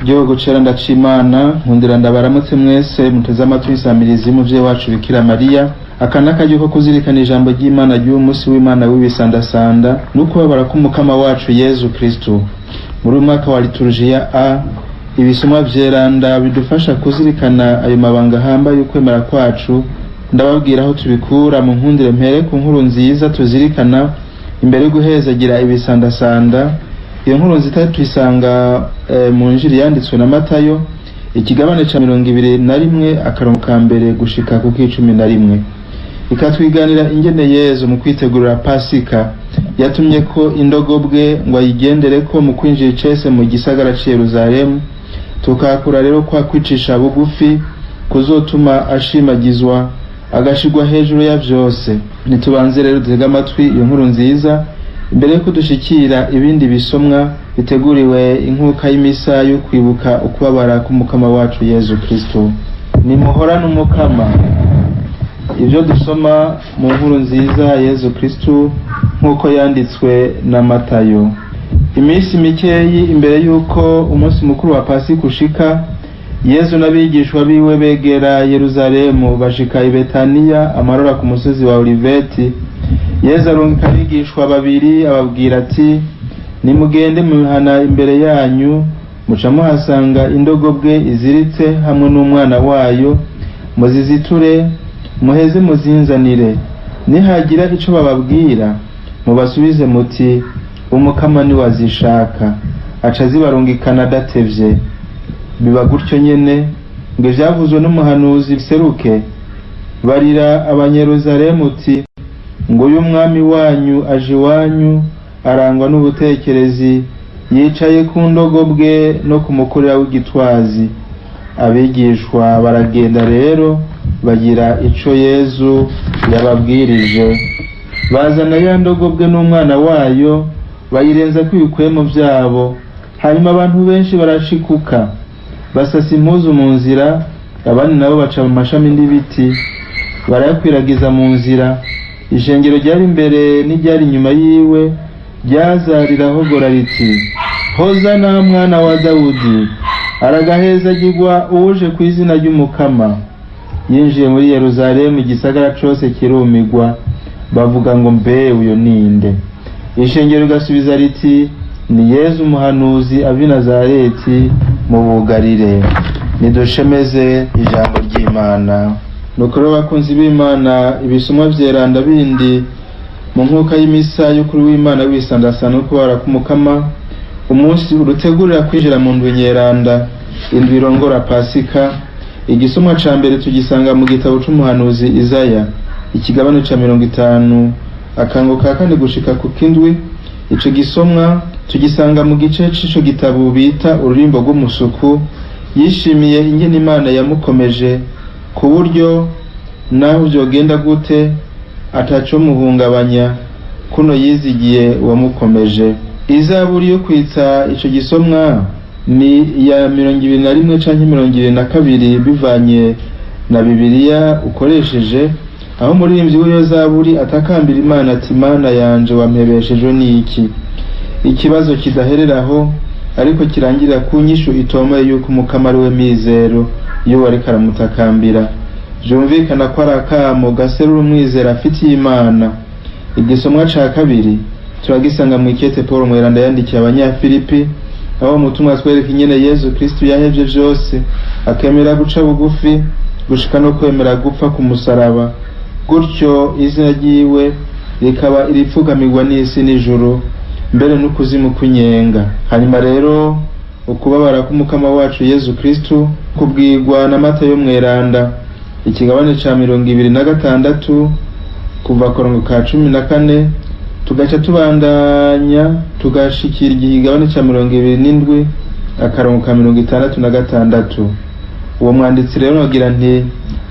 Igihugu cera ndacimana nkundira ndabaramutse mwese muteze amatwi isamirizi muvyeyi wacu Bikira Mariya akanaka yuko kuzirikana ijambo ry'Imana ry'uyu munsi w'Imana w'ibisandasanda nuko babara k'umukama wacu Yezu Kristo. Muri mwaka wa liturujia A ibisomwa vyeranda bidufasha kuzirikana ayo mabanga hamba y'ukwemera kwacu. Ndababwira aho tubikura mu nkundire mpere ku nkuru nziza tuzirikana imbere yo guhezagira ibisandasanda. Iyo nkuru nzita tuyisanga mu Injili yanditswe na Matayo ikigabane ca 21 akarongo ka mbere gushika ku 11. Ikatwiganira ingene Yezu mu kwitegurira Pasika yatumye ko indogobwe ngo ayigendereko mu kwinjira icese mu gisagara ca Yerusalemu. Tukakura rero kwa kwicisha bugufi kuzotuma ashimagizwa agashirwa hejuru ya vyose. Nitubanze rero dutega amatwi iyo nkuru nziza imbere yo kudushikira ibindi bisomwa biteguriwe inkuka y'imisa yo kwibuka ukubabara k'umukama wacu Yezu Kristo. Nimuhorane umukama. Ibyo dusoma mu nkuru nziza Yezu Kristo nkuko yanditswe na Matayo. Iminsi mikeyi imbere yuko umunsi mukuru wa Pasika ushika, Yezu n'abigishwa biwe begera Yerusalemu bashika i Betaniya amarora ku musozi wa Oliveti. Yezu arungika abigishwa babiri ababwira ati, nimugende mu mihana imbere yanyu muca muhasanga indogobwe iziritse hamwe n'umwana wayo, muziziture muheze muzinzanire. Nihagira ico bababwira mubasubize muti umukama ni wazishaka, aca zibarungikana datevye. Biba gutyo nyene ngo vyavuzwe n'umuhanuzi biseruke. Barira Abanyeruzalemu uti, ngo uyu mwami wanyu aje iwanyu arangwa n'ubutekerezi, yicaye ku ndogobwe no ku mukurira w'igitwazi. Abigishwa baragenda rero bagira ico Yezu yababwirije. Bazana ya ndogobwe n'umwana wayo bayirenza kw'ibikwemo vyabo. Hanyuma abantu benshi barashikuka basasa impuzu mu nzira, abandi nabo baca mu mashami n'ibiti barayakwiragiza mu nzira. Ishengero ryari imbere n'iryari inyuma yiwe ryazariraho gora riti, Hozana mwana wa Dawudi, aragahezagirwa uje ku izina ry'umukama. Yinjiye muri Yerusalemu igisagara cose kirumigwa, bavuga ngo mbe uyo ninde? Ishengero gasubiza riti, ni Yezu umuhanuzi avi Nazareti mu bugarire. Nidushemeze ijambo ry'Imana. Nuko rero bakunzi b'Imana, ibisomwa vyeranda bindi mu nkuka y'imisa y'ukuri w'Imana w'ibisandasana no kubara k'umukama, umunsi urutegurira kwinjira mu ndwi nyeranda, indwi irongora Pasika. Igisomwa ca mbere tugisanga mu gitabo c'umuhanuzi Izaya ikigabane ca 50 akango ka 4 gushika ku kindwi. Ico gisomwa tugisanga mu gice c'ico gitabo bita ururimbo rw'umusuku. Yishimiye ingene Imana yamukomeje ku buryo naho vyogenda gute ataco muhungabanya, kuno yizigiye wamukomeje. Izaburi yo kwitsa ico gisomwa ni ya 21 canke 22 bivanye na Bibiliya ukoresheje, aho muririmbyi w'iyo zaburi atakambira Imana ati, Mana yanje wampebesheje niki? Ikibazo kidahereraho ariko kirangirira ku nyishu itomoye yuko umukama ari we mizero iyo wareka aramutakambira. Vyumvikana ko ari akamo gaserura umwizera afitiye Imana. Igisomwa ca kabiri turagisanga mu ikete Paulo mweranda yandikiye Abanyafilipi, aho umutumwa atwereka ingene Yezu Kristo yahevye vyose akemera guca bugufi gushika no kwemera gupfa ku musaraba, gutyo izina ryiwe rikaba iripfugamirwa n'isi n'ijuru mbere n'ukuzimu kunyenga. Hanyuma rero ukubabara k'umukama wacu Yezu Kristo kubwirwa na Matayo mweranda ikigabane ca 26 kuva korongo ka 14, tugaca tubandanya tugashikira igigabane ca 27 akarongo ka 66. Uwo mwanditsi rero agira nti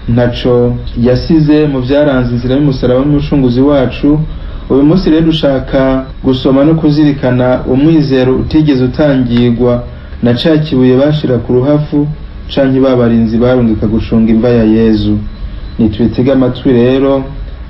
ntaco yasize mu vyaranze inzira y'umusaraba w'umucunguzi wacu. Uyu munsi rero dushaka gusoma no kuzirikana umwizero utigeze utangirwa na ca kibuye bashira ku ruhafu canke babarinzi barungika gushunga imva ya Yezu. Nitwitega amatwi rero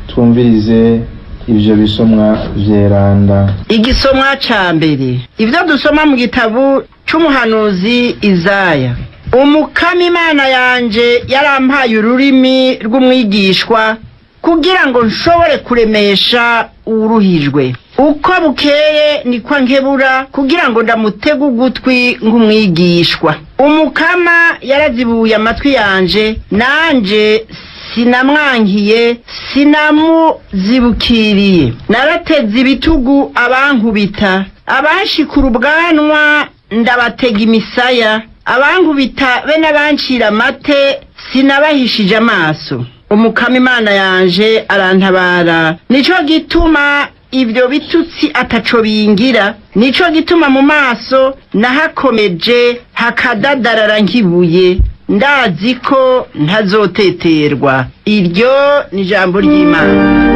twumvirize ivyo bisomwa vyeranda. Igisomwa ca mbere. Ivyo dusoma mu gitabo c'umuhanuzi Izaya. Umukama Imana yanje yarampaye ururimi rw'umwigishwa kugira ngo nshobore kuremesha uruhijwe. Uko bukeye niko nkebura kugira ngo ndamutege ugutwi nk'umwigishwa. Umukama yarazibuye amatwi yanje, nanje sinamwankiye sinamuzibukiriye. Narateze ibitugu abankubita, abanshikura ubwanwa ndabatega imisaya, abankubita be n'abancira amate sinabahishije amaso. Umukama Imana yanje arantabara, nico gituma ibyo bitutsi ataco bingira, nico gituma mu maso nahakomeje hakadadarara nkibuye, ndazi ko ntazoteterwa. Iryo ni ijambo ry'Imana.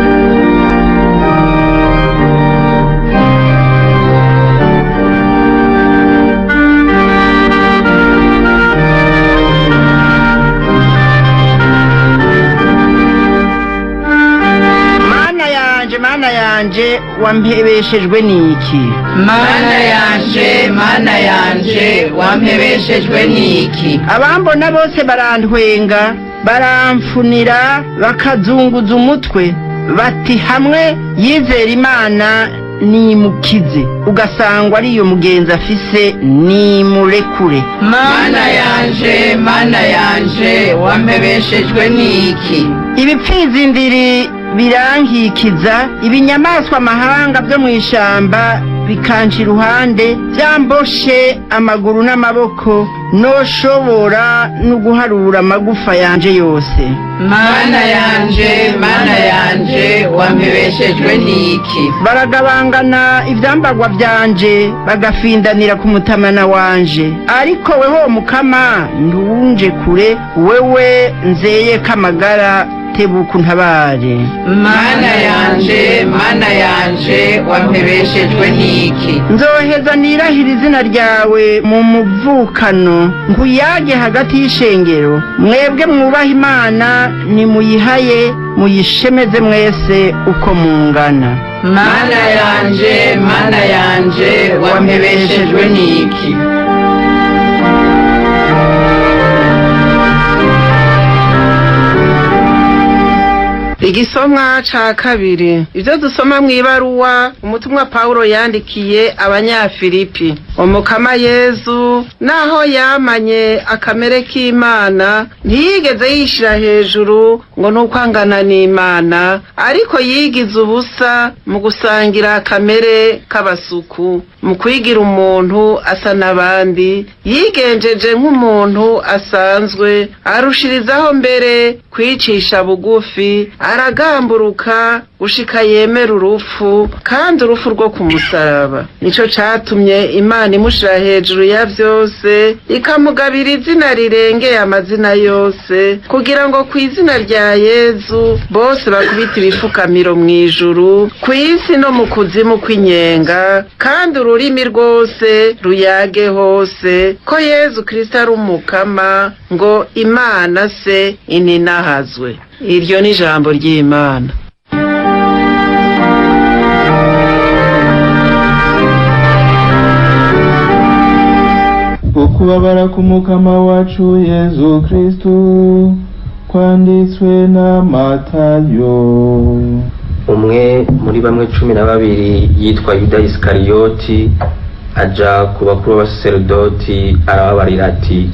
Mana yanje wampebeshejwe niki? Mana yanje wampebeshejwe niki? Abambona bose barantwenga, baramfunira, bakazunguza umutwe, bati hamwe yizera Imana nimukize, ugasangwa ariyo mugenzi afise nimurekure. Mana yanje wampebeshejwe niki? Ibipfizi ndiri birankikiza, ibinyamaswa amahanga byo mw'ishamba bikanca iruhande, byamboshe amaguru n'amaboko, noshobora no guharura amagufa yanje yose. Mana yanje wampebeshejwe niki? Baragabangana ivyambagwa vyanje, bagafindanira ku mutamana wanje, ariko weho Mukama nduwunje kure, wewe nzeye kamagara tebuka untabare. Mana yanje wampebeshejwe niki? Nzoheza nirahira izina ryawe mu muvukano, nkuyage hagati y'ishengero. Mwebwe mwubaha Imana nimuyihaye, muyishemeze mwese uko mungana. Mana yanje wampebeshejwe niki? Igisomwa ca kabiri. Ivyo dusoma mw'ibaruwa umutumwa Paulo yandikiye Abanyafilipi. Umukama Yezu naho yamanye akamere k'Imana, ntiyigeze yishira hejuru ngo nuko angana n'Imana, ariko yigize ubusa mu gusangira akamere k'abasuku, mu kwigira umuntu asa n'abandi, yigenjeje nk'umuntu asanzwe, arushirizaho mbere kwicisha bugufi, aragamburuka gushika yemera urupfu, kandi urupfu rwo ku musaraba. Nico catumye Imana imushira hejuru ya vyose, ikamugabira izina rirengeye amazina yose, kugira ngo kw'izina rya Yezu bose bakubita ibifukamiro mw'ijuru, kw'isi no mu kuzimu kw'inyenga, kandi ururimi rwose ruyage hose ko Yezu Kristo ari Umukama, ngo Imana se ininahazwe. Iryo ni ijambo ry'Imana. Ukubabara k'Umukama wacu Yezu Kristu kwanditswe na Matayo. Umwe muri bamwe 12 yitwa Yuda Iskariyoti aja ku bakuru b'abaserdoti arababarira ati,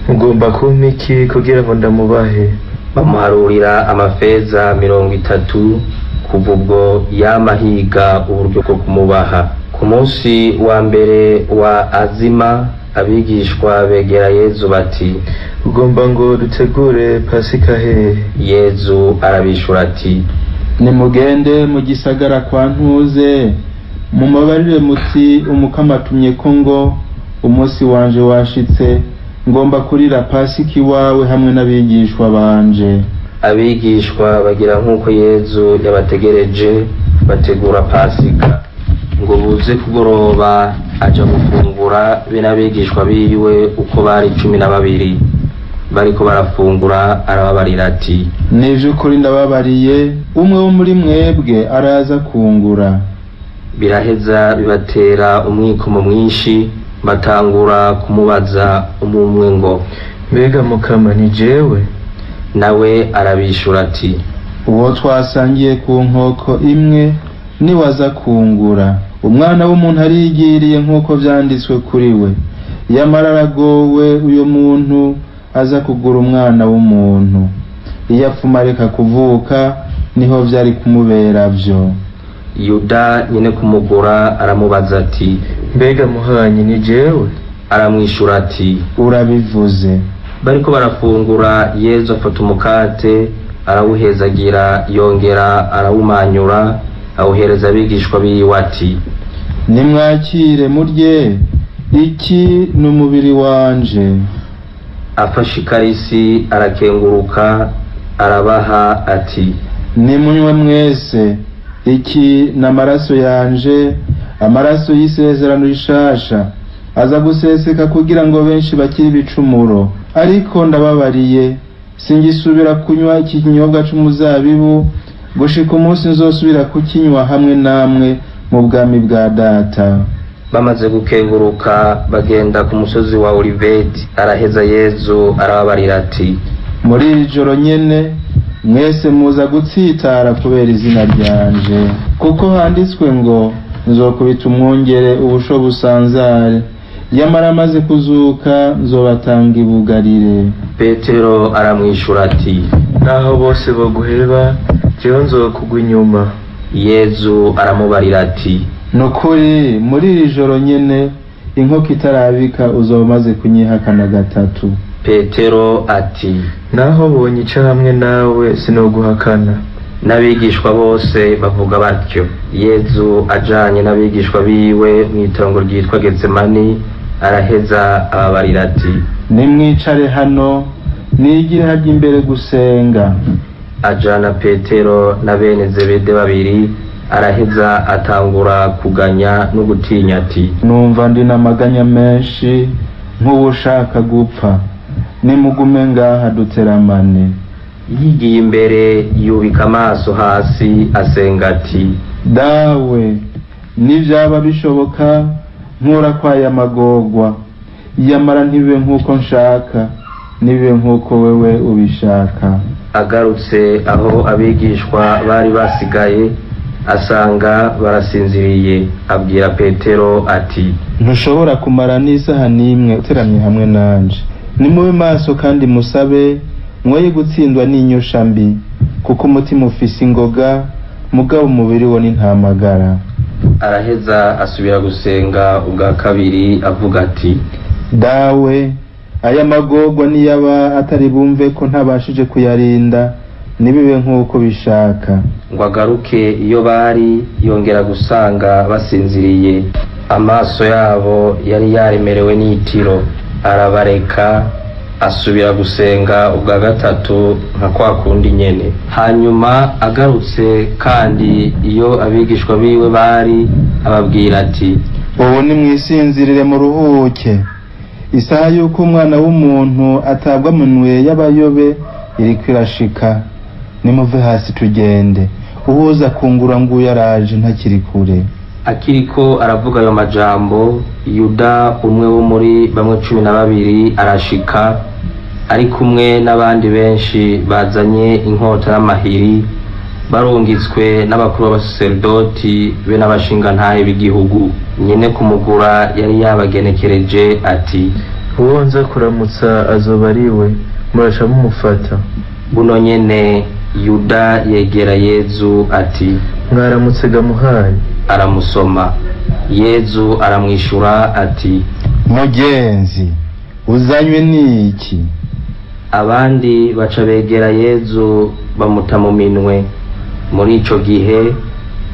mugomba kumpa iki kugira ngo ndamubahe? Bamuharurira amafeza 30. Kuva ubwo yamahiga uburyo bwo kumubaha. Ku munsi wa mbere wa azima, abigishwa begera Yezu bati, ugomba ngo dutegure Pasika he? Yezu arabishura ati, nimugende mu gisagara kwa Ntuze, mumabarire muti Umukama atumye ko ngo umunsi wanje washitse, ngomba kurira Pasika iwawe hamwe n'abigishwa banje. Abigishwa bagira nk'uko Yezu yabategereje, bategura Pasika. Ngo buze kugoroba aja gufungura be n'abigishwa biwe uko bari 12. Bariko barafungura arababarira ati, nije ukuri ndababariye, umwe wo muri mwebwe araza kungura. Biraheza bibatera umwikomo mwinshi, batangura kumubaza umwe ngo mbega mukama ni jewe? nawe arabishura ati uwo twasangiye ku nkoko imwe niwaza kungura. Umwana w'umuntu arigiriye nk'uko vyanditswe kuri we, yamara aragowe uyo muntu aza kugura umwana w'umuntu. Iyo apfuma areka kuvuka niho vyari kumubera vyo. Yuda nyine kumugura aramubaza ati mbega muhanyi ni jewe? aramwishura ati urabivuze. bariko barafungura Yezu afata umukate arawuhezagira yongera arawumanyura awuhereza abigishwa biwe ati nimwakire murye, iki n'umubiri wanje. afashe ikarisi arakenguruka arabaha ati nimunywe mwese, iki n'amaraso yanje, amaraso y'isezerano rishasha aza guseseka kugira ngo benshi bakire ibicumuro. Ariko ndababariye, singisubira kunywa iki kinyobwa c'umuzabibu gushika umunsi nzosubira kukinywa hamwe namwe mu bwami bwa Data. bamaze gukenguruka bagenda ku musozi wa Oliveti. araheza Yezu arababarira ati muri iri joro nyene mwese muza gutsitara kubera izina ryanje, kuko handitswe ngo nzokubita umwungere ubusho busanzare, yamara amaze kuzuka nzobatanga ibugarire. Petero aramwishura ati naho bose baguheba jewe nzokugwa inyuma. Yezu aramubarira ati nukuri muri iri joro nyene inkoko itarabika uzoba umaze kunyihakana gatatu. Petero ati naho bonyica hamwe nawe sinoguhakana. n'abigishwa bose bavuga batyo. Yezu ajanye n'abigishwa biwe mw'itongo ryitwa Getsemani araheza ababarira ati nimwicare hano nigire harya imbere gusenga. ajana Petero na bene Zebede babiri araheza atangura kuganya no gutinya ati numva ndi n'amaganya menshi nk'uwushaka gupfa, nimugume ngaha duteramane. yigiye imbere yubika amaso hasi asenga ati dawe nivyaba bishoboka nkura kwaya magogwa, yamara ntibibe nk'uko nshaka nibibe nk'uko wewe ubishaka. agarutse aho abigishwa bari basigaye asanga barasinziriye, abwira Petero ati ntushobora kumara n'isaha n'imwe uteramye hamwe nanje. nimube maso kandi musabe, mwoye gutsindwa n'inyosha mbi, kuko umutima ufise ingoga mugabo umubiri wo ni ntamagara. araheza asubira gusenga ubwa kabiri avuga ati dawe aya magogwa niyaba atari bumve ko ntabashije kuyarinda nibibe nk'uko bishaka. ngo agaruke iyo bari yongera gusanga basinziriye, amaso yabo yari yaremerewe n'itiro. arabareka asubira gusenga ubwa gatatu nka kwa kundi nyene. hanyuma agarutse kandi iyo abigishwa biwe bari ababwira ati ubu nimwisinzirire mu ruhuke, isaha y'uko umwana w'umuntu atabwa mu minwe y'abayobe iriko irashika. nimuve hasi tugende, uwoza kungura nguyu araje ntakiri kure. akiriko aravuga ayo majambo, Yuda umwe wo muri bamwe 12 arashika ari kumwe n'abandi benshi bazanye inkota y'amahiri, barungitswe n'abakuru b'abasaserdoti be n'abashingantahe b'igihugu. nyine kumugura yari yabagenekereje ati uwo nza kuramutsa azoba ari we, murasha mumufata. buno nyene Yuda yegera Yezu ati mwaramutse gamuhanyi. aramusoma. Yezu aramwishura ati mugenzi uzanywe n'iki? abandi baca begera Yezu bamuta mu minwe. muri ico gihe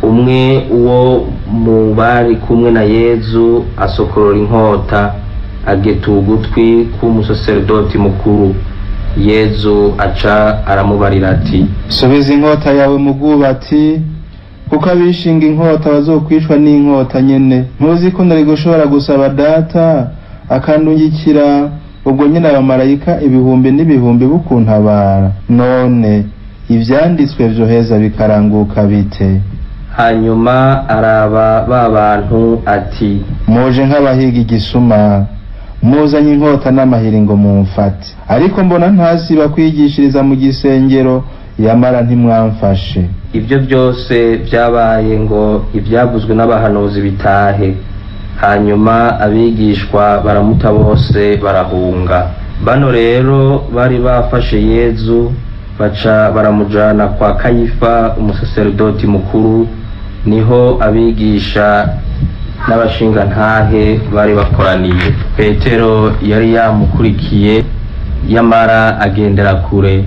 umwe uwo mu bari kumwe na Yezu asokorora inkota ageta ugutwi k'umusaserdoti mukuru. Yezu aca aramubarira ati subiza inkota yawe mu bwubati, kuko abishinga inkota bazokwicwa n'inkota nyene. ntuzi ko ndari gushobora gusaba Data akandungikira ubwo nyene abamarayika ibihumbi n'ibihumbi bukuntabara? none ivyanditswe vyoheza bikaranguka bite? hanyuma araba ba bantu ati, muje nk'abahiga igisuma, muzanye inkota n'amahiri ngo mumfate, ariko mbona ntasiba kwigishiriza mu gisengero, yamara ntimwamfashe. ibyo byose byabaye ngo ibyavuzwe n'abahanuzi bitahe. Hanyuma abigishwa baramuta bose barahunga. Bano rero bari bafashe Yezu baca baramujana kwa Kayifa umusaserdoti mukuru, niho abigisha n'abashinga ntahe bari bakoraniye. Petero yari yamukurikiye, yamara agendera kure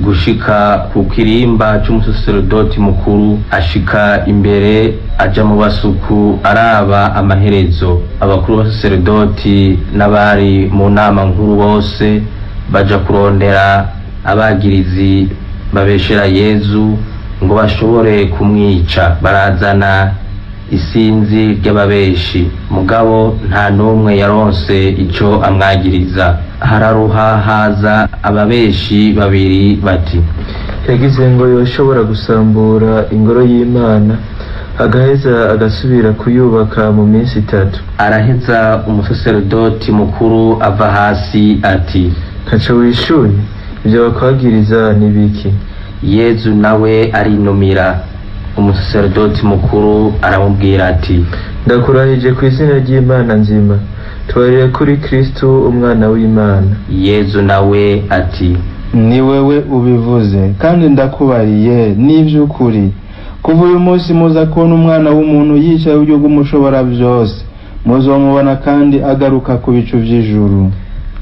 gushika ku kirimba c'umusaserdoti mukuru, ashika imbere aja mu basuku araba amaherezo. Abakuru b'abasaserdoti n'abari mu nama nkuru bose baja kurondera abagirizi babeshera Yezu ngo bashobore kumwica. Barazana isinzi ry'ababeshi, mugabo nta n'umwe yaronse ico amwagiriza. Hararuha haza ababeshi babiri bati, yagize ngo yoshobora gusambura ingoro y'Imana agaheza agasubira kuyubaka mu minsi 3. Araheza umusaserdoti mukuru ava hasi ati, ntaco wishuye, ibyo bakwagiriza ni biki? Yezu nawe arinumira. Umusaserdoti mukuru aramubwira ati, ndakurahije ku izina ry'Imana nzima, tubarire kuri Kristo umwana w'Imana. Yezu nawe ati, ni wewe ubivuze, kandi ndakubariye n'ivy'ukuri, kuva uyu munsi muza kubona umwana w'umuntu yicaye uburyo bw'umushobora byose, muzomubona kandi agaruka ku bicu vy'ijuru.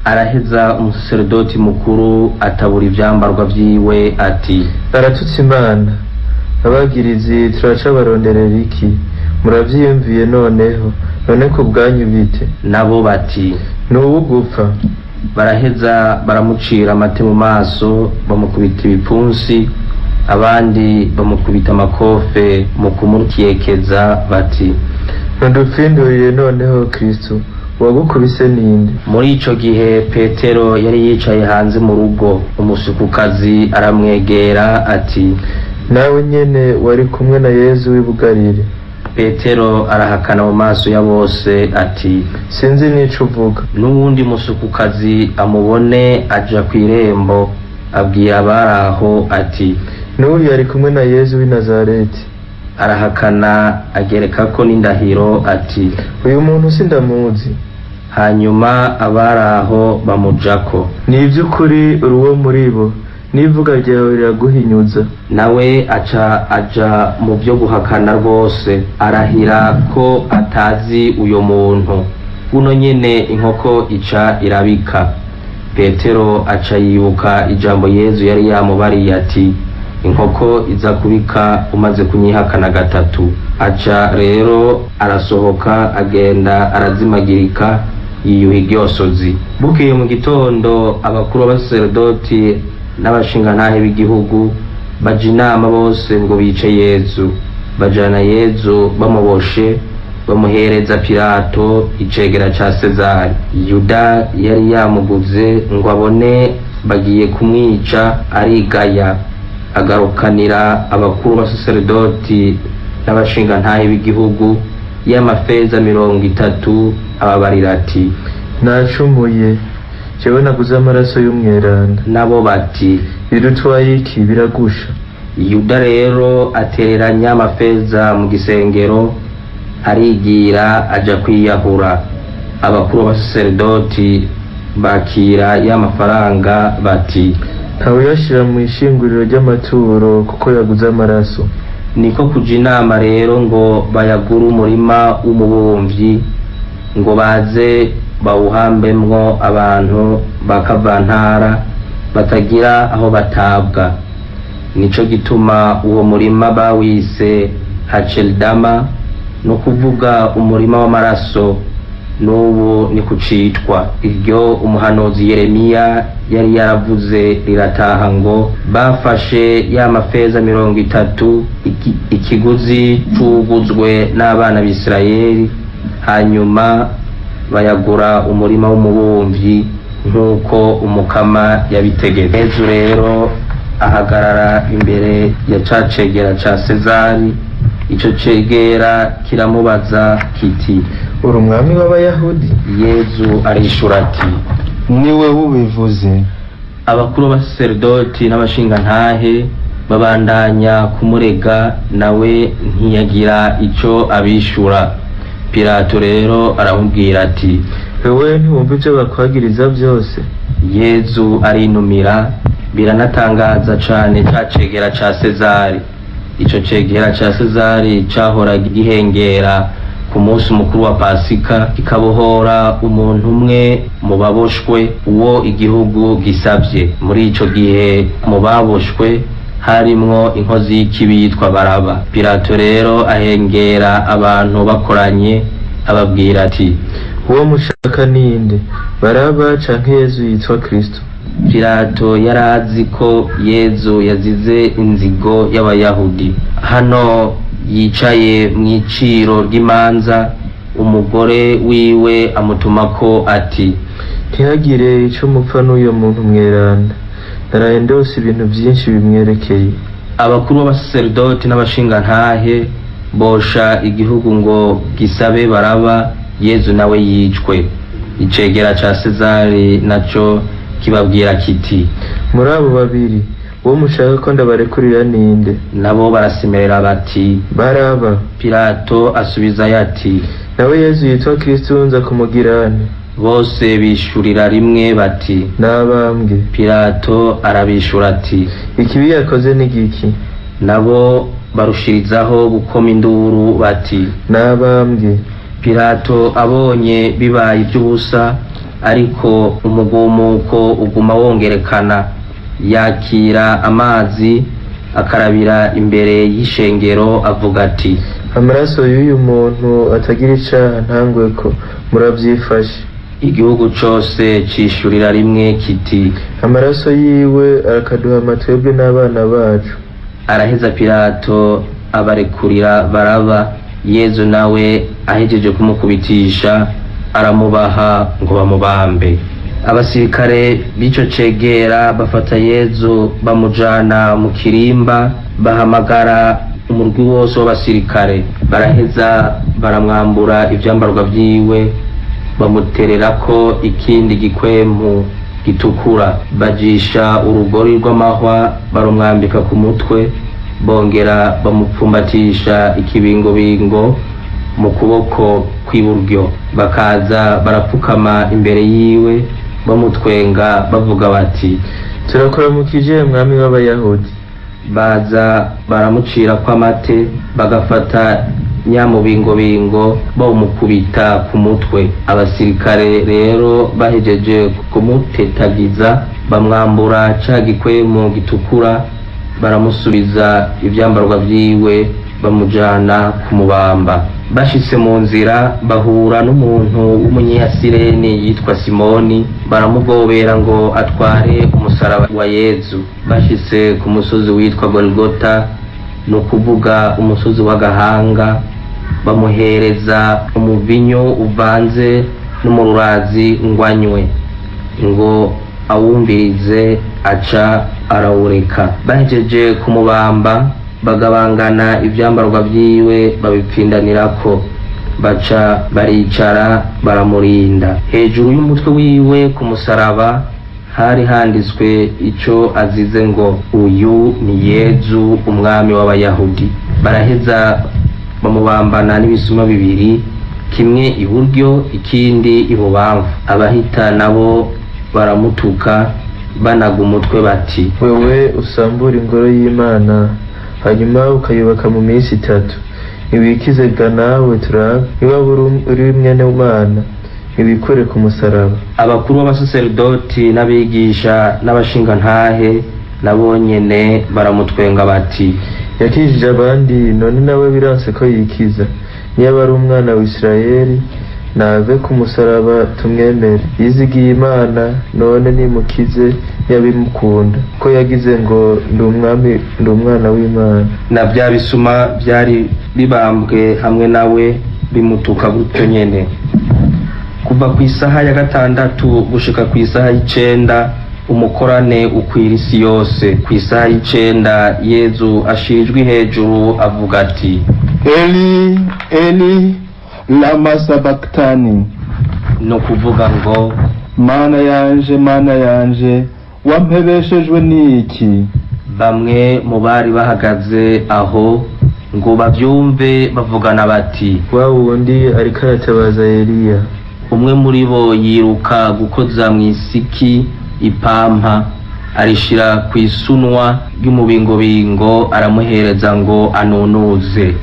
Araheza umusaserdoti mukuru atabura ivyambarwa vyiwe ati, aratutse Imana. Abagirizi turaca baronderera iki? Muravyiyumviye noneho, none ko bwanyu bite? Nabo bati, nubu gupfa. Baraheza baramucira amate mu maso, bamukubita ibipfunsi, abandi bamukubita amakofe mu kumukiyekeza bati, ntudupfinduriye noneho Kristo, wagukubise ninde? Muri ico gihe Petero yari yicaye hanze mu rugo. Umusukukazi aramwegera ati, nawe nyene wari kumwe na Yezu w'i Bugarire? Petero arahakana mu maso ya bose ati, sinzi n'ico uvuga. N'uwundi musukukazi amubone aja kw'irembo, abwira abaraho ati, n'uyu yari kumwe na Yezu w'i Nazareti. Arahakana agereka ko n'indahiro ati, uyu muntu sindamuzi. Hanyuma abaraho bamujako. Ni ivy'ukuri uri uwo muri bo, n'ivuga ryawe riraguhinyuza. Nawe aja mu byo guhakana rwose, arahira ko atazi uyo muntu. Uno nyene inkoko ica irabika. Petero aca yibuka ijambo Yezu yari yamubariye ati, inkoko iza kubika umaze kunyihakana 3. Aca rero arasohoka agenda arazimagirika yiyuha igyosozi. Bukeye mu gitondo abakuru b'abasaserdoti n'abashinga ntahe b'igihugu baja inama bose ngo bice Yezu. Bajana Yezu bamuboshe, bamuhereza Pilato icegera ca Sezari. Yuda yari yamuguze ngo abone bagiye kumwica, arigaya agarukanira abakuru b'abasaserdoti n'abashinga ntahe b'igihugu y'amafeza 30, ababarira ati, nacumuye, jewe naguze amaraso y'umweranda. Nabo bati, birutwaye iki? Biragusha. Yuda rero atereranya amafeza mu gisengero, arigira aja kwiyahura. Abakuru b'abasaserdoti bakira y'amafaranga bati, ntawe yashira mu ishinguriro ry'amaturo kuko yaguze amaraso. Niko kuja inama rero ngo bayagura umurima w'umubumvyi, ngo baze bawuhambemwo abantu bakavantara batagira aho batabwa. Nico gituma uwo murima bawise Haceldama, no kuvuga umurima w'amaraso. N'ubu ni kucitwa. Iryo umuhanuzi Yeremiya yari yaravuze rirataha ngo, bafashe ya mafeza 30, ikiguzi cuguzwe n'abana b'Isirayeli, hanyuma bayagura umurima w'umubumvyi nk'uko umukama yabitegetse. Yezu rero ahagarara imbere ya cacegera ca Sezari, ico cegera kiramubaza kiti uri umwami w'abayahudi? Yezu arishura ati niwe ubivuze. abakuru b'abaserdoti n'abashingantahe babandanya kumurega, nawe ntiyagira ico abishura. Pilato rero aramubwira ati wewe ntiwumva ivyo bakwagiriza byose? Yezu arinumira, biranatangaza cane ca cegera ca Sezari. Ico cegera ca Sezari cahora gihengera ku munsi mukuru wa Pasika, kikabohora umuntu umwe mu baboshwe uwo igihugu gisavye. Muri ico gihe mu baboshwe harimwo inkozi y'ikibi yitwa Baraba. Pilato rero ahengera abantu bakoranye, ababwira ati uwo mushaka ninde, Baraba canke Yezu yitwa Kristo? Pilato yarazi ko Yezu yazize inzigo y'abayahudi. Hano yicaye mw'iciro ry'imanza, umugore wiwe amutumako ati ntihagire ico mupfa n'uyo muntu mweranda, naraye ndose ibintu vyinshi bimwerekeye. abakuru b'abaserdoti n'abashingantahe bosha igihugu ngo gisabe Baraba, Yezu nawe yicwe. Icegera ca Sezari naco kibabwira kiti muri abo babiri uwo mushaka ko ndabarekurira ninde? nabo barasemerera bati Baraba. Pilato asubizayo ati nawe Yezu yitwa Kristo nza kumugirane? bose bishurira rimwe bati nabambwe. Pilato arabishura ati ikibi yakoze ni giki? nabo barushirizaho gukoma induru bati nabambwe. Pilato abonye bibaye iby'ubusa, ariko umugumuko uguma wongerekana, yakira amazi akarabira imbere y'ishengero avuga ati amaraso y'uyu muntu atagira icaha ntangweko, muravyifashe? igihugu cose cishurira rimwe kiti amaraso yiwe arakaduhama twebwe n'abana bacu. araheza. Pilato abarekurira Baraba. Yezu nawe ahejeje kumukubitisha aramubaha ngo bamubambe. abasirikare b'ico cegera bafata Yezu bamujana mu kirimba, bahamagara umurwi wose w'abasirikare, baraheza baramwambura ivyambarwa vyiwe, bamutererako ikindi gikwemu gitukura, bajisha urugori rw'amahwa barumwambika ku mutwe, bongera bamupfumbatisha ikibingobingo mu kuboko kw'iburyo, bakaza barapfukama imbere yiwe bamutwenga bavuga bati turakuramukije mwami w'abayahudi. baza baramucira kw'amate, bagafata nyamubingobingo bawumukubita ku mutwe. abasirikare rero bahejeje kumutetagiza, bamwambura ca gikwemu gitukura, baramusubiza ivyambarwa vyiwe, bamujana kumubamba. bashitse mu nzira bahura n'umuntu w'umunyasireni yitwa Simoni, baramugobera ngo atware umusaraba wa Yezu. bashitse ku musozi witwa Golgota, no kuvuga umusozi w'agahanga, bamuhereza umuvinyo uvanze n'umururazi ngwanywe ngo awumvirize, aca arawureka. bahejeje kumubamba bagabangana ivyambarwa vyiwe babipfindanirako, baca baricara baramurinda. hejuru y'umutwe wiwe ku musaraba hari handitswe ico azize ngo uyu ni Yezu umwami w'abayahudi. baraheza bamubambana n'ibisuma bibiri, kimwe iburyo ikindi ibubamfu. abahita nabo baramutuka banaga umutwe bati wewe usambura ingoro y'Imana hanyuma ukayubaka mu minsi 3, ntiwikize bwa nawe turabe, niba uri mwene w'Imana ntiwikore ku musaraba. abakuru b'abasaserdoti n'abigisha n'abashingantahe nabo nyene baramutwenga bati yakijije abandi, none nawe biranse ko yikiza? niba ari umwana wa Isirayeli nave ku musaraba tumwemere. yizigiye Imana, none nimukize yabimukunda, ko yagize ngo ndi umwana w'Imana. na bya bisuma byari bibambwe hamwe nawe bimutuka gutyo nyene. kuva ku isaha ya 6 gushika ku isaha y'9 umukorane ukwira isi yose. Ku isaha y'icenda Yezu ashirijwe hejuru avuga ati, Eli Eli lama sabakitani, no kuvuga ngo mana yanje wampebeshejwe n'iki? bamwe mu bari bahagaze aho ngo bavyumve bavugana bati, wa wundi ariko aratabaza Eliya. umwe muri bo yiruka gukoza mw'isiki ipampa, arishira kw'isunwa ry'umubingobingo, aramuhereza ngo anunuze.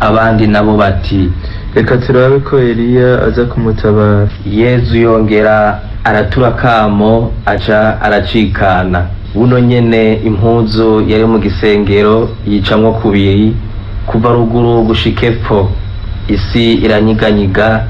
Abandi nabo bati, reka turabe ko Eliya aza kumutabara. Yezu yongera aratura kamo, aca aracikana. Buno nyene impuzu yari mu gisengero yicamwo kubiri, kuva ruguru gushika epfo. Isi iranyiganyiga,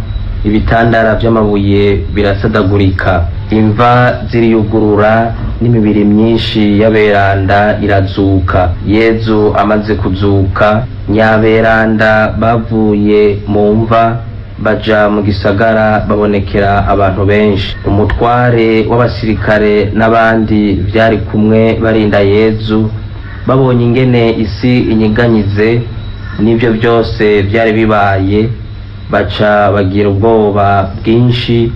ibitandara vy'amabuye birasadagurika, imva ziriyugurura, n'imibiri myinshi y'aberanda irazuka. Yezu amaze kuzuka, nyaberanda bavuye mu mva baja mu gisagara, babonekera abantu benshi. Umutware w'abasirikare n'abandi vyari kumwe barinda Yezu, babonye ingene isi inyiganyize n'ivyo byose vyari bibaye, baca bagira ubwoba bwinshi,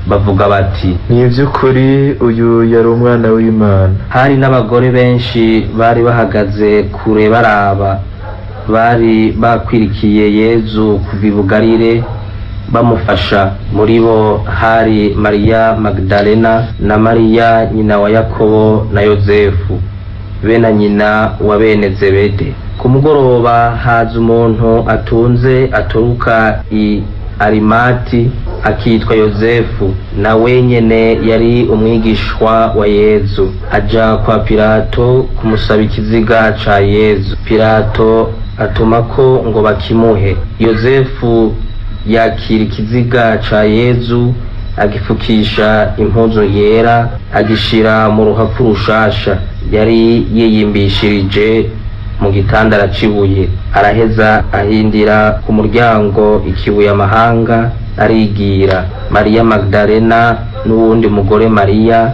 bavuga bati, ni ivy'ukuri uyu yari umwana w'Imana. Hari n'abagore benshi bari bahagaze kure baraba, bari bakwirikiye Yezu kuva i Bugarire bamufasha. Muri bo hari Mariya Magdalena na Mariya nyina wa Yakobo na Yozefu, bene nyina wa bene Zebede. Ku mugoroba haza umuntu atunze aturuka i Arimati, akitwa Yozefu, na wenyene yari umwigishwa wa Yezu. Aja kwa Pilato kumusaba ikiziga ca Yezu. Pilato atumako ngo bakimuhe. Yozefu yakira ikiziga ca Yezu, agifukisha impuzu yera, agishira mu ruhafu rushasha yari yiyimbishirije mu gitandara cibuye. Araheza ahindira ku muryango ikibuye amahanga, arigira. Mariya Magdalena n'uwundi mugore Mariya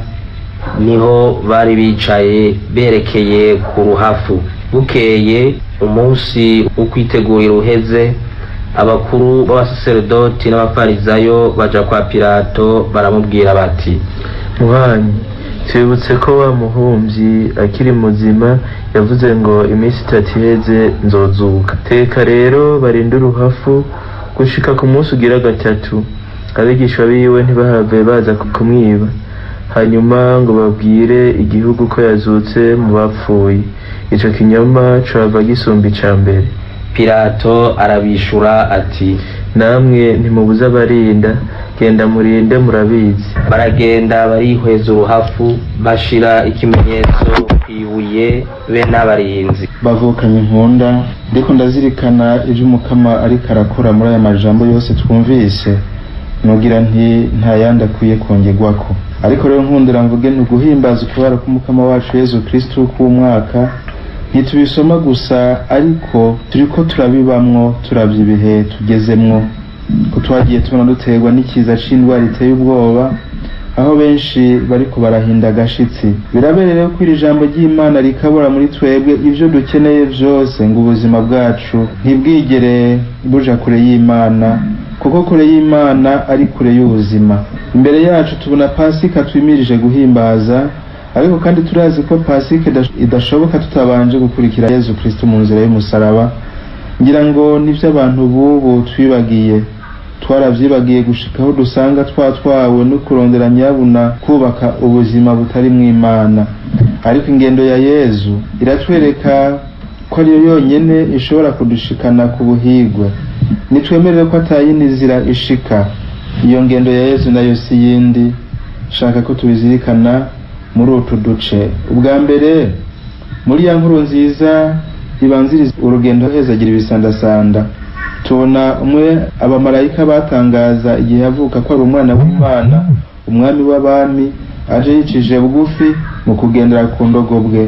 niho bari bicaye berekeye ku ruhafu. Bukeye umunsi wo kwitegurira uheze, abakuru b'abasaserdoti n'abafarizayo baja kwa Pilato, baramubwira bati, muhanyi, twibutse ko wa muhumvyi akiri muzima yavuze ngo iminsi 3 iheze nzozuka. Teka rero barinde uruhafu gushika ku munsi ugira gatatu, abigishwa biwe ntibahave baza kumwiba, hanyuma ngo babwire igihugu ko yazutse mu bapfuye. Ico kinyoma cava gisumba ica mbere. Pilato arabishura ati, namwe ntimubuza abarinda, genda murinde murabizi. Baragenda barihweza uruhafu, bashira ikimenyetso kwibuye be n'abarinzi. Bavukanye inkunda, ndiko ndazirikana ivyo Umukama ariko arakora muri aya majambo yose twumvise, nugira nti nta yandi akwiye kongerwako. Ariko rero nkundira mvuge ntuguhimbaza ukubara k'Umukama wacu Yezu Kristo k'umwaka, ntitubisoma gusa ariko turiko turabibamwo, turavye ibihe tugezemwo, ko twagiye tubona duterwa n'ikiza c'indwara iteye ubwoba, aho benshi bariko barahinda agashitsi. Birabereye ko iri jambo ry'Imana rikabura muri twebwe ivyo dukeneye vyose, ngo ubuzima bwacu ntibwigere buja kure y'Imana, kuko kure y'Imana ari kure y'ubuzima. Imbere yacu tubona Pasika twimirije guhimbaza, ariko kandi turazi ko Pasika idashoboka tutabanje gukurikira Yezu Kristo mu nzira y'umusaraba. Ngira ngo nivyo abantu bubu twibagiye, twaravyibagiye gushikaho dusanga twatwawe no kurondera nyabuna kubaka ubuzima butari mw'Imana. Ariko ingendo ya Yezu iratwereka ko ariyo yonyene ishobora kudushikana ku buhigwe. Nitwemerere ko atayindi nzira ishika. Iyo ngendo ya Yezu nayo si yindi, shaka ko tubizirikana muri utu duce. Ubwa mbere, muri ya nkuru nziza ibanziriza urugendo hezagira ibisandasanda, tubona umwe abamarayika batangaza igihe yavuka ko ari umwana w'Imana, umwami w'abami, aje yicije bugufi mu kugendera ku ndogobwe.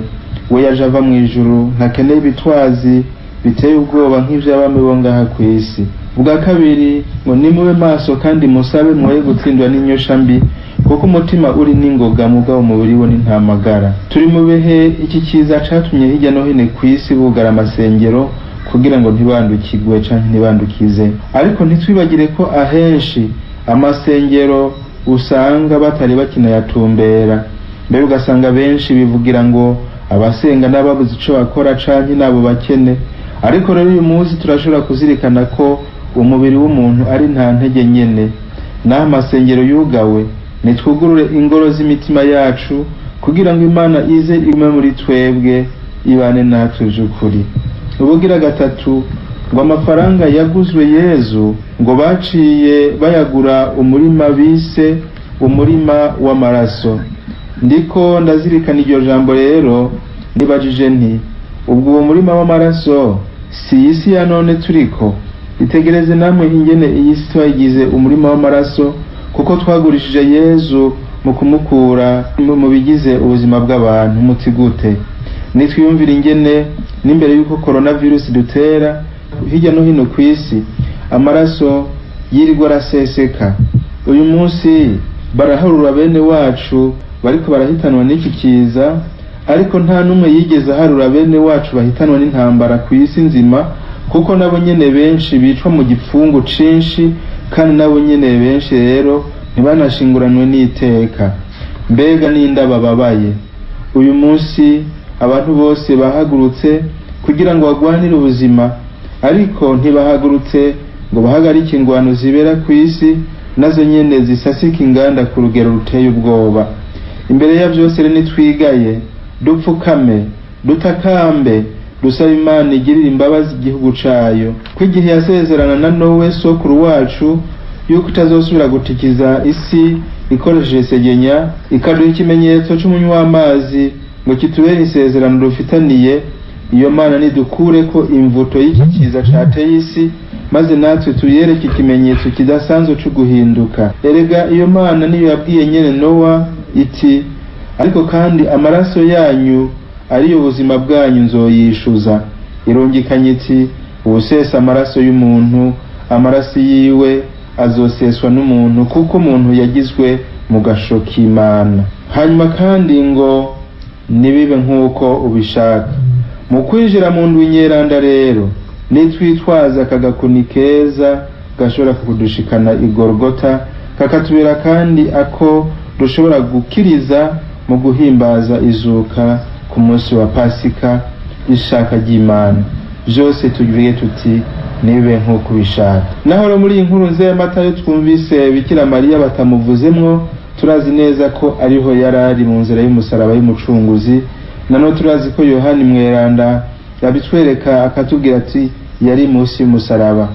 We yaje ava mu ijuru, ntakeneye ibitwazi biteye ubwoba nk'ivy'abami bo ngaha kw'isi. Ubwa kabiri, ngo nimube maso kandi musabe mwoye gutsindwa n'inyosha mbi, kuko umutima uri n'ingoga mugabo umubiri wo ni nta magara. Turi mu bihe iki kiza catumye hirya no hino kw'isi bugara amasengero kugira ngo ntibandukirwe canke ntibandukize, ariko ntitwibagire ko ahenshi amasengero usanga batari bakinayatumbera, mbere ugasanga benshi bivugira ngo abasenga n'ababuze ico bakora canke nabo bakene. Ariko rero uyu munsi turashobora kuzirikana ko umubiri w'umuntu ari nta ntege nyene, naho amasengero yugawe nitwugurure ingoro z'imitima yacu kugira ngo Imana ize igume muri twebwe ibane natwe vy'ukuri. Ubugira gatatu ngo amafaranga yaguzwe Yezu ngo baciye bayagura umurima bise umurima w'amaraso. Ndiko ndazirikana iryo jambo rero nibajije nti ubwo uwo murima w'amaraso si isi ya none turiko? Itegereze namwe ingene iyi si twayigize umurima w'amaraso, kuko twagurishije Yezu mu kumukura mu bigize ubuzima bw'abantu. Muti gute? Nitwiyumvira ingene n'imbere y'uko coronavirus dutera hirya no hino ku isi amaraso yirirwa araseseka. Uyu munsi baraharura bene wacu bariko barahitanwa n'iki kiza, ariko nta numwe yigeze aharura bene wacu bahitanwa n'intambara ku isi nzima, kuko nabo nyene benshi bicwa mu gipfungu cinshi, kandi nabo nyene benshi rero ntibanashinguranwe n'iteka. Mbega n'inda bababaye. Uyu munsi abantu bose bahagurutse kugira ngo bagwanire ubuzima, ariko ntibahagurutse ngo bahagarike ingwano zibera ku isi, nazo nyene zisasika inganda ku rugero ruteye ubwoba. Imbere ya byose rero nitwigaye, dupfukame, dutakambe, dusaba Imana igirira imbabazi igihugu cayo, ko igihe yasezerana na Nowe sokuru wacu yuko itazosubira gutikiza isi ikoresheje segenya, ikaduha ikimenyetso c'umunywa w'amazi ngo kitubere isezerano rufitaniye. Iyo Mana nidukure ko imvuto y'iki kiza cateye isi, maze natwe tuyereke ikimenyetso kidasanzwe co guhinduka. Erega iyo Mana niyo yabwiye nyene Nowa iti, ariko kandi amaraso yanyu ariyo ubuzima bwanyu nzoyishuza. Irungikanye iti, ubusesa amaraso y'umuntu, amaraso yiwe azoseswa n'umuntu, kuko umuntu yagizwe mu gasho k'Imana. Hanyuma kandi ngo nibibe nk'uko ubishaka. Mu kwinjira mu ndwi nyeranda rero nitwitwaza akagakuni keza gashobora kudushikana igorogota, kakatubera kandi ako dushobora gukiriza mu guhimbaza izuka ku munsi wa Pasika, ishaka ry'Imana. Byose tugiye tuti nibe nk'uko ubishaka. Naho rero muri inkuru nzeye Matayo twumvise Bikira Mariya batamuvuzemwo, turazi neza ko ariho yarari mu nzira y'umusaraba y'umucunguzi. Nano turazi ko Yohani Mweranda yabitwereka akatubwira ati yari munsi y'umusaraba.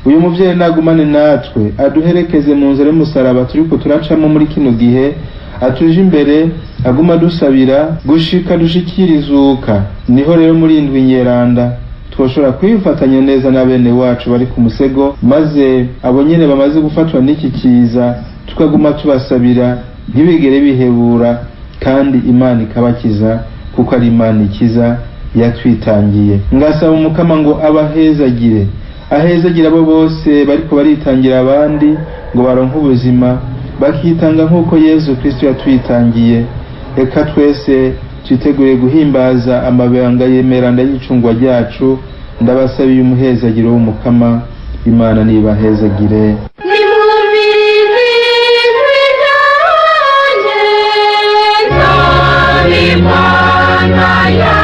Uyu muvyeyi nagumane natwe, aduherekeze mu nzira y'umusaraba turiko turacamo muri kino gihe, atuje imbere, aguma dusabira gushika dushikirizuka. Niho rero muri indwi nyeranda twoshobora kwifatanya neza na bene wacu bari ku musego, maze abo nyene bamaze gufatwa n'iki kiza tukaguma tubasabira ntibigere bihebura, kandi Imana ikabakiza, kuko ari Imana ikiza yatwitangiye. Ngasaba Umukama ngo abahezagire, ahezagire abo bose bariko baritangira abandi ngo baronke ubuzima, bakitanga nk'uko Yezu Kristo yatwitangiye. Reka twese twiteguye guhimbaza amabanga yemeranda y'icungwa ryacu. Ndabasabiye umuhezagiro w'Umukama. Imana nibahezagire. Imana